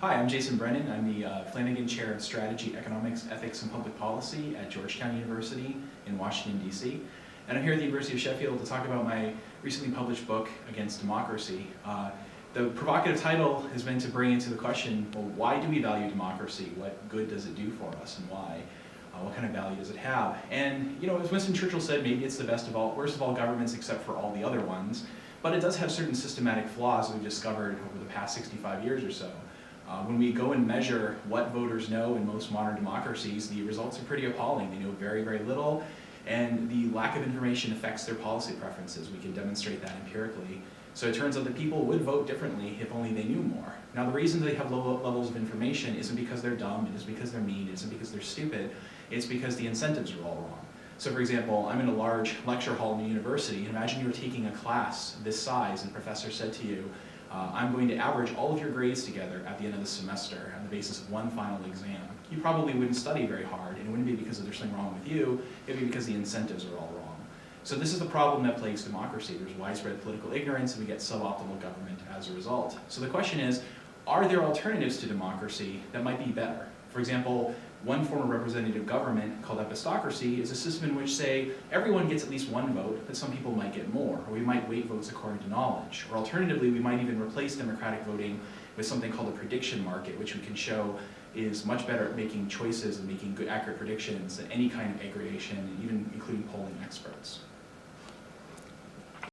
Hi, I'm Jason Brennan. I'm the Flanagan Chair of Strategy, Economics, Ethics, and Public Policy at Georgetown University in Washington, D.C. And I'm here at the University of Sheffield to talk about my recently published book, Against Democracy. The provocative title has been to bring into the question, well, why do we value democracy? What good does it do for us, and why? What kind of value does it have? And, you know, as Winston Churchill said, maybe it's the worst of all governments except for all the other ones, but it does have certain systematic flaws that we've discovered over the past 65 years or so. When we go and measure what voters know in most modern democracies, the results are pretty appalling. They know very, very little, and the lack of information affects their policy preferences. We can demonstrate that empirically. So it turns out that people would vote differently if only they knew more. Now, the reason they have low levels of information isn't because they're dumb, it isn't because they're mean, it isn't because they're stupid, it's because the incentives are all wrong. So for example, I'm in a large lecture hall in a university, and imagine you were taking a class this size and the professor said to you, I'm going to average all of your grades together at the end of the semester on the basis of one final exam. You probably wouldn't study very hard, and it wouldn't be because there's something wrong with you, it would be because the incentives are all wrong. So this is the problem that plagues democracy. There's widespread political ignorance, and we get suboptimal government as a result. So the question is, are there alternatives to democracy that might be better? For example, one form of representative government called epistocracy is a system in which, say, everyone gets at least one vote, but some people might get more, or we might weight votes according to knowledge. Or alternatively, we might even replace democratic voting with something called a prediction market, which we can show is much better at making choices and making good, accurate predictions than any kind of aggregation, and even including polling experts.